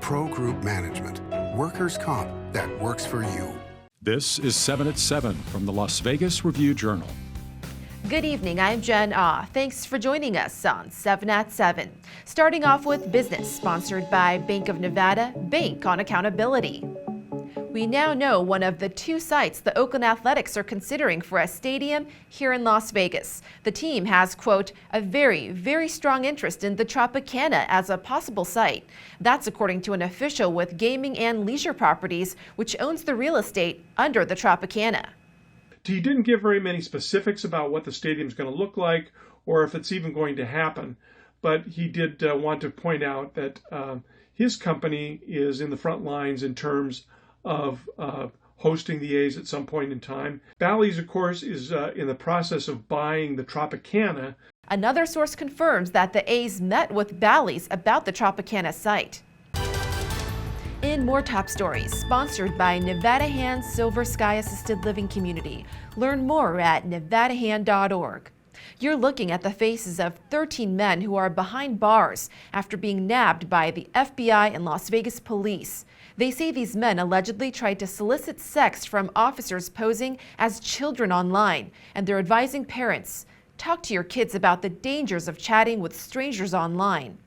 Pro Group Management. Workers' comp that works for you. This is 7 at 7 from the Las Vegas Review-Journal. Good evening, I'm Jen Ah. Thanks for joining us on 7 at 7. Starting off with business, sponsored by Bank of Nevada, Bank on Accountability. We now know one of the two sites the Oakland Athletics are considering for a stadium here in Las Vegas. The team has, quote, a very, very strong interest in the Tropicana as a possible site. That's according to an official with Gaming and Leisure Properties, which owns the real estate under the Tropicana. He didn't give very many specifics about what the stadium's going to look like or if it's even going to happen, but he did want to point out that his company is in the front lines in terms of hosting the A's at some point in time. Bally's, of course, is in the process of buying the Tropicana. Another source confirms that the A's met with Bally's about the Tropicana site. In more top stories, sponsored by Nevada Hand Silver Sky Assisted Living Community. Learn more at nevadahand.org. You're looking at the faces of 13 men who are behind bars after being nabbed by the FBI and Las Vegas police. They say these men allegedly tried to solicit sex from officers posing as children online, and they're advising parents, talk to your kids about the dangers of chatting with strangers online.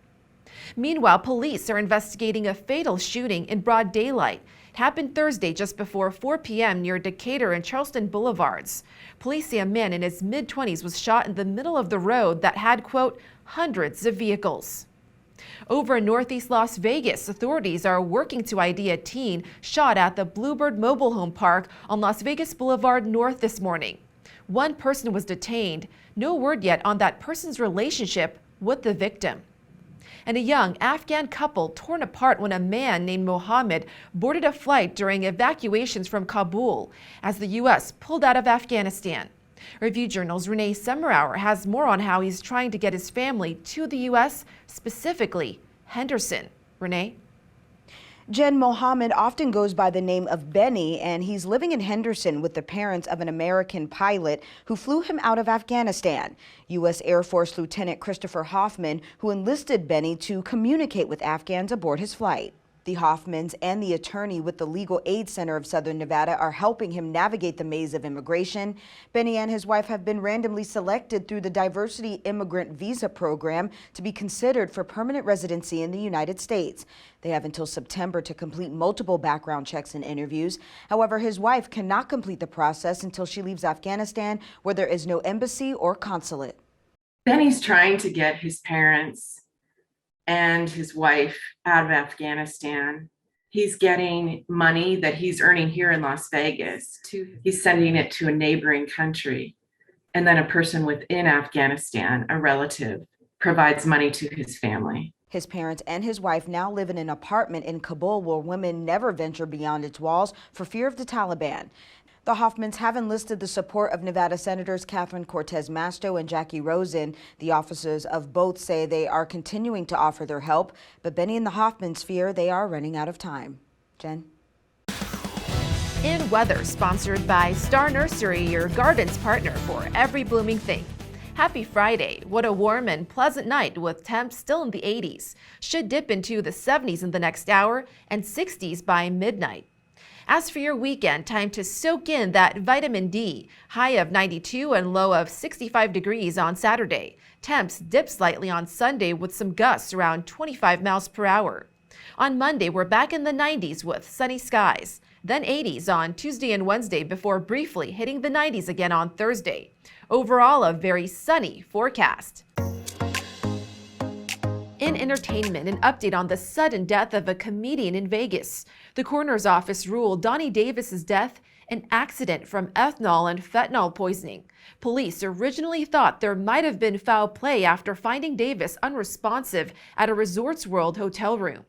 Meanwhile, police are investigating a fatal shooting in broad daylight. It happened Thursday just before 4 p.m. near Decatur and Charleston Boulevards. Police say a man in his mid-20s was shot in the middle of the road that had, quote, hundreds of vehicles. Over in Northeast Las Vegas, authorities are working to ID a teen shot at the Bluebird Mobile Home Park on Las Vegas Boulevard North this morning. One person was detained. No word yet on that person's relationship with the victim. And a young Afghan couple torn apart when a man named Mohammed boarded a flight during evacuations from Kabul as the U.S. pulled out of Afghanistan. Review Journal's Renee Summerhour has more on how he's trying to get his family to the U.S., specifically Henderson. Renee? Jen, Mohammed often goes by the name of Benny, and he's living in Henderson with the parents of an American pilot who flew him out of Afghanistan. U.S. Air Force Lieutenant Christopher Hoffman, who enlisted Benny to communicate with Afghans aboard his flight. The Hoffmans and the attorney with the Legal Aid Center of Southern Nevada are helping him navigate the maze of immigration. Benny and his wife have been randomly selected through the Diversity Immigrant Visa Program to be considered for permanent residency in the United States. They have until September to complete multiple background checks and interviews. However, his wife cannot complete the process until she leaves Afghanistan, where there is no embassy or consulate. Benny's trying to get his parents and his wife out of Afghanistan. He's getting money that he's earning here in Las Vegas. He's sending it to a neighboring country. And then a person within Afghanistan, a relative, provides money to his family. His parents and his wife now live in an apartment in Kabul where women never venture beyond its walls for fear of the Taliban. The Hoffmans have enlisted the support of Nevada Senators Catherine Cortez Masto and Jackie Rosen. The officers of both say they are continuing to offer their help, but Benny and the Hoffmans fear they are running out of time. Jen? In weather, sponsored by Star Nursery, your garden's partner for every blooming thing. Happy Friday. What a warm and pleasant night with temps still in the 80s. Should dip into the 70s in the next hour and 60s by midnight. As for your weekend, time to soak in that vitamin D. High of 92 and low of 65 degrees on Saturday. Temps dip slightly on Sunday with some gusts around 25 miles per hour. On Monday, we're back in the 90s with sunny skies. Then 80s on Tuesday and Wednesday before briefly hitting the 90s again on Thursday. Overall, a very sunny forecast. In entertainment, an update on the sudden death of a comedian in Vegas. The coroner's office ruled Donnie Davis's death an accident from ethanol and fentanyl poisoning. Police originally thought there might have been foul play after finding Davis unresponsive at a Resorts World hotel room.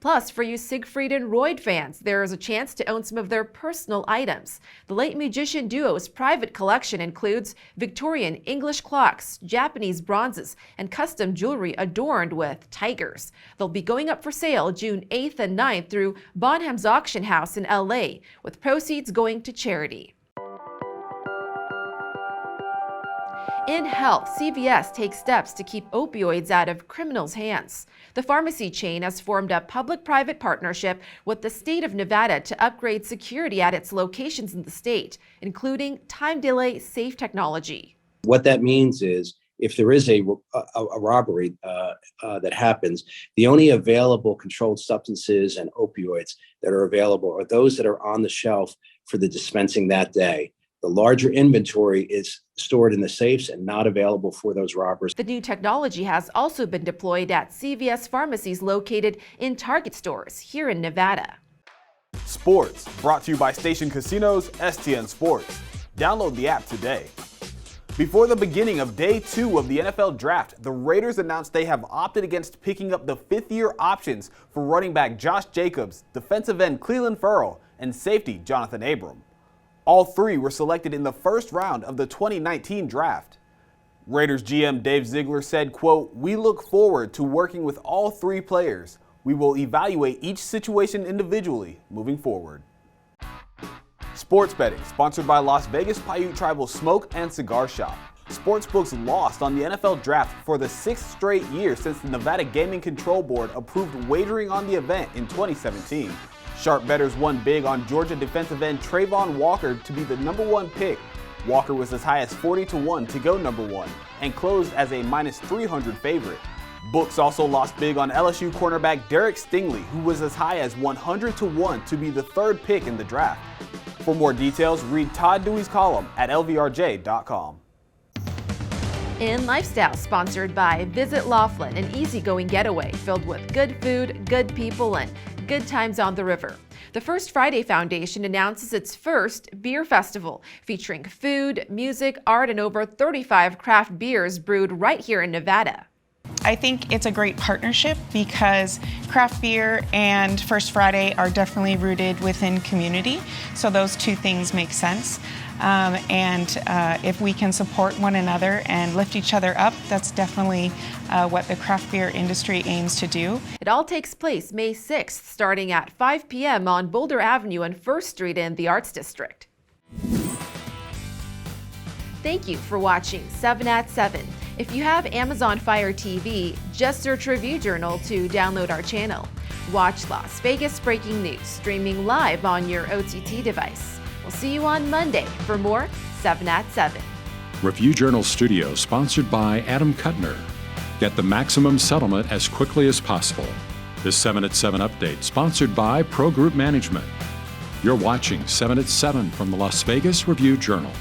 Plus, for you Siegfried and Roy fans, there is a chance to own some of their personal items. The late musician duo's private collection includes Victorian English clocks, Japanese bronzes, and custom jewelry adorned with tigers. They'll be going up for sale June 8th and 9th through Bonham's Auction House in LA, with proceeds going to charity. In health, CVS takes steps to keep opioids out of criminals' hands. The pharmacy chain has formed a public-private partnership with the state of Nevada to upgrade security at its locations in the state, including time delay safe technology. What that means is if there is a robbery that happens, the only available controlled substances and opioids that are available are those that are on the shelf for the dispensing that day. The larger inventory is stored in the safes and not available for those robbers. The new technology has also been deployed at CVS pharmacies located in Target stores here in Nevada. Sports, brought to you by Station Casinos, STN Sports. Download the app today. Before the beginning of Day 2 of the NFL Draft, the Raiders announced they have opted against picking up the fifth-year options for running back Josh Jacobs, defensive end Clelin Ferrell, and safety Jonathan Abram. All three were selected in the first round of the 2019 draft. Raiders GM Dave Ziegler said, quote, "We look forward to working with all three players. We will evaluate each situation individually moving forward." Sports betting, sponsored by Las Vegas Paiute Tribal Smoke and Cigar Shop. Sportsbooks lost on the NFL Draft for the 6th straight year since the Nevada Gaming Control Board approved wagering on the event in 2017. Sharp bettors won big on Georgia defensive end Trayvon Walker to be the #1 pick. Walker was as high as 40-1 to go #1 and closed as a -300 favorite. Books also lost big on LSU cornerback Derek Stingley, who was as high as 100-1 to be the 3rd pick in the draft. For more details, read Todd Dewey's column at lvrj.com. In Lifestyle, sponsored by Visit Laughlin, an easygoing getaway filled with good food, good people, and good times on the river. The First Friday Foundation announces its first beer festival, featuring food, music, art, and over 35 craft beers brewed right here in Nevada. I think it's a great partnership because craft beer and First Friday are definitely rooted within community, so those two things make sense. If we can support one another and lift each other up, that's definitely what the craft beer industry aims to do. It all takes place May 6th, starting at 5 p.m. on Boulder Avenue and 1st Street in the Arts District. Thank you for watching 7 at 7. If you have Amazon Fire TV, just search Review Journal to download our channel. Watch Las Vegas breaking news streaming live on your OTT device. We'll see you on Monday for more 7 at 7. Review Journal Studio, sponsored by Adam Kuttner. Get the maximum settlement as quickly as possible. This 7 at 7 update, sponsored by Pro Group Management. You're watching 7 at 7 from the Las Vegas Review Journal.